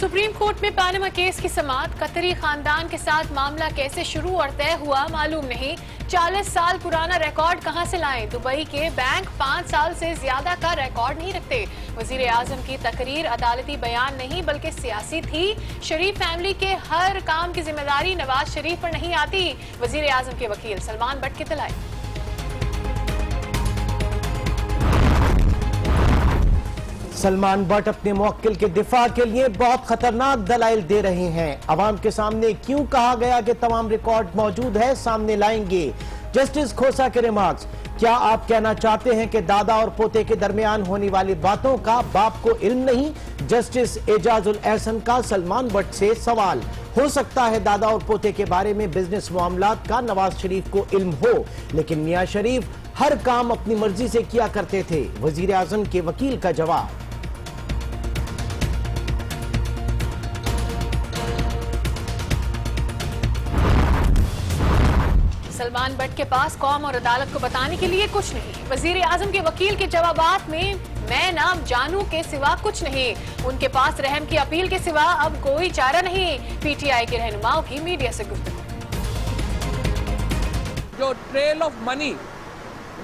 Supreme court में Panama case की समाअत। कतरी खानदान के साथ मामला कैसे शुरू और तय हुआ मालूम नहीं। 40 साल पुराना रिकॉर्ड कहां से लाएं? दुबई के बैंक 5 साल से ज्यादा का रिकॉर्ड नहीं रखते। वजीर आजम की तकरीर अदालती बयान नहीं बल्कि सियासी थी। शरीफ फैमिली के हर काम की जिम्मेदारी नवाज शरीफ पर नहीं आती। वजीर आजम के वकील सलमान बट की तलाई। सलमान बट अपने मुवक्किल के दिफा के लिए बहुत खतरनाक दलाइल दे रहे हैं। अवाम के सामने क्यों कहा गया कि तमाम रिकॉर्ड मौजूद है, सामने लाएंगे। जस्टिस खोसा के रिमार्क्स। क्या आप कहना चाहते हैं कि दादा और पोते के दरमियान होने वाली बातों का बाप को इल्म नहीं? जस्टिस एजाजुल एहसन का सलमान बट से सवाल। हो सकता है दादा और पोते के बारे में बिजनेस मामलात का नवाज शरीफ को इल्म हो, लेकिन मियां शरीफ हर काम अपनी मर्जी से किया करते थे। वजीर आजम के वकील का जवाब। सलमान बट के पास कौम और अदालत को बताने के लिए कुछ नहीं। वजीर आजम के वकील के जवाबात में मैं नाम जानू के सिवा कुछ नहीं। उनके पास रहम की अपील के सिवा अब कोई चारा नहीं। पीटीआई के रहनुमाओं की मीडिया से गुफ्तगू। जो ट्रेल ऑफ मनी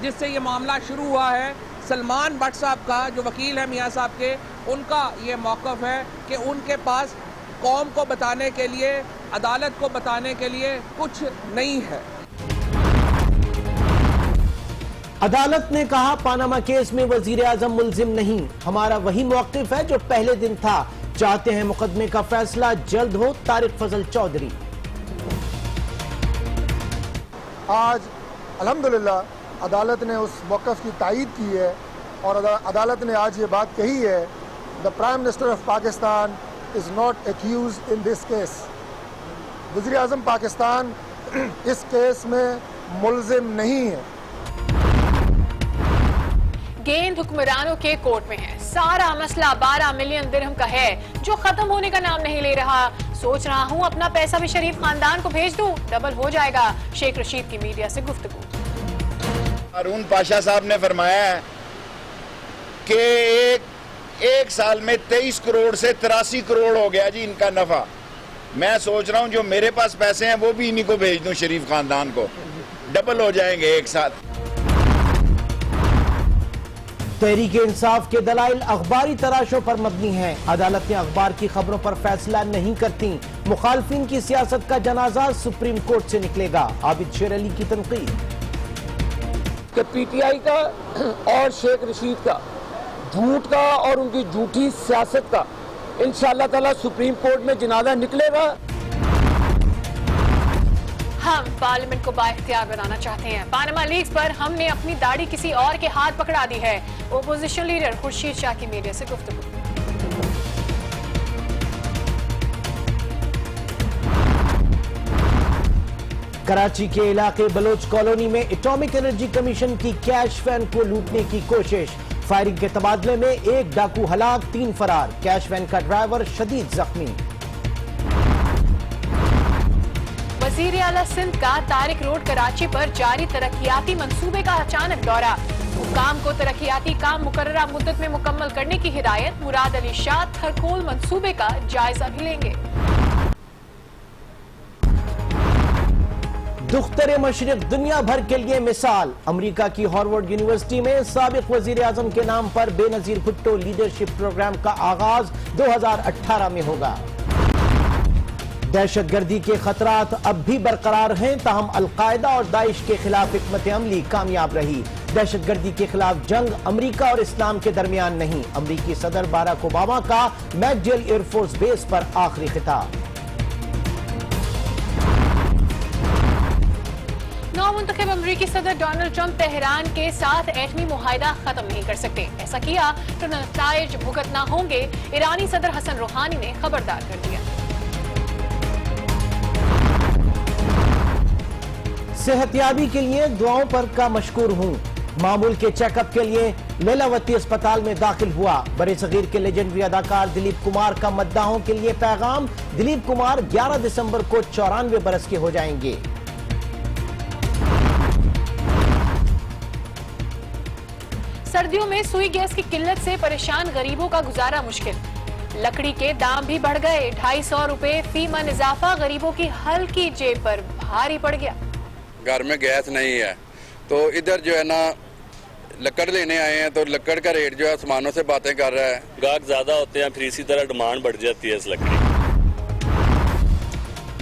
जिससे ये मामला शुरू हुआ है, सलमान बट साहब का जो वकील है मियां साहब के, उनका ये मौक़िफ़ है कि उनके पास कौम को बताने के लिए, अदालत को बताने के लिए कुछ नहीं है। अदालत ने कहा पानामा केस में वजीर आजम मुल्जिम नहीं। हमारा वही मौक़िफ़ है जो पहले दिन था। चाहते हैं मुकदमे का फैसला जल्द हो। तारिक फजल चौधरी। आज अल्हम्दुलिल्लाह अदालत ने उस मौक़िफ़ की तायीद की है और अदालत ने आज ये बात कही है, the prime minister of Pakistan is not accused in this case. वज़ीर आज़म पाकिस्तान इस केस में मुल्जिम नहीं है। गेंद हुक्मरानों के कोर्ट में है। सारा मसला 12 मिलियन दिरहम का है जो खत्म होने का नाम नहीं ले रहा। सोच रहा हूं अपना पैसा भी शरीफ खानदान को भेज दूं, डबल हो जाएगा। शेख रशीद की मीडिया से गुफ्तगू। हारून पाशा साहब ने फरमाया है कि एक साल में 23 करोड़ से 83 करोड़ हो गया जी इनका नफा। मैं सोच रहा हूं जो मेरे पास पैसे हैं वो भी इन्हीं को भेज दूं, शरीफ खानदान को, डबल हो जाएंगे एक साथ। तहरीक इंसाफ के दलाइल अखबारी तराशों पर मबनी हैं। अदालत ने अखबार की खबरों पर फैसला नहीं करती। मुखालफिन की सियासत का जनाजा सुप्रीम कोर्ट से निकलेगा। आबिद शेर अली की तनकीद। कि पीटीआई का और शेख रशीद का झूठ का और उनकी झूठी सियासत का इंशाअल्लाह ताला सुप्रीम कोर्ट में जनाजा निकलेगा। हम पार्लियामेंट को बाइख्तियार बनाना चाहते हैं। पानामा लीक्स पर हमने अपनी दाढ़ी किसी और के हाथ पकड़ा दी है। ओपोजिशन लीडर खुर्शीद शाह की मीडिया से गुफ्तगू। कराची के इलाके बलोच कॉलोनी में एटॉमिक एनर्जी कमीशन की कैश वैन को लूटने की कोशिश। फायरिंग के तबादले में एक डाकू हलाक, 3 फरार। कैश वैन का ड्राइवर शदीद जख्मी। वजीर आला सिंध का तारिक रोड कराची पर जारी तरक्याती मंसूबे का अचानक दौरा। हुक्काम को तरक्याती काम मुकर्ररा मुद्दत में मुकम्मल करने की हिदायत। मुराद अली शाह थरकोल मंसूबे का जायजा भी लेंगे। दुख्तर मशरिक दुनिया भर के लिए मिसाल। अमेरिका की हार्वर्ड यूनिवर्सिटी में साबिक वजीर आजम के नाम पर बेनजीर भुट्टो लीडरशिप प्रोग्राम का आगाज 2018 में होगा। दहशतगर्दी के खतरात अब भी बरकरार हैं, ताहम अलकायदा और दाइश के खिलाफ हिकमत अमली कामयाब रही। दहशतगर्दी के खिलाफ जंग अमेरिका और इस्लाम के दरमियान नहीं। अमेरिकी सदर बाराक ओबामा का मैकडियल एयरफोर्स बेस पर आखिरी खिताब। नौमुंतखब अमेरिकी सदर डोनाल्ड ट्रंप तेहरान के साथ एटमी मुआहिदा खत्म नहीं कर सकते। ऐसा किया तो नताइज भुगतना होंगे। ईरानी सदर हसन रूहानी ने खबरदार कर दिया। सेहतयाबी के लिए दुआओं पर का मशकूर हूँ। मामूल के चेकअप के लिए लीलावती अस्पताल में दाखिल हुआ। बड़े सगीर के लेजेंडरी अदाकार दिलीप कुमार का मद्दाहों के लिए पैगाम। दिलीप कुमार 11 दिसंबर को 94 बरस के हो जाएंगे। सर्दियों में सुई गैस की किल्लत से परेशान गरीबों का गुजारा मुश्किल। लकड़ी के दाम भी बढ़ गए, 250 रुपए फी मन इजाफा गरीबों की हल्की जेब पर भारी पड़ गया। घर में गैस नहीं है तो इधर जो है ना लकड़ लेने आए हैं, तो लकड़ का रेट जो है आसमानों से बातें कर रहा है। गाहक ज्यादा होते हैं, फिर इसी तरह डिमांड बढ़ जाती है इस लकड़ी।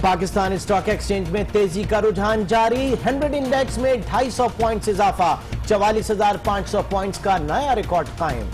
पाकिस्तान स्टॉक एक्सचेंज में तेजी का रुझान जारी, 100 इंडेक्स में 250 पॉइंट्स इजाफा, 44,500 पॉइंट्स का नया रिकॉर्ड कायम।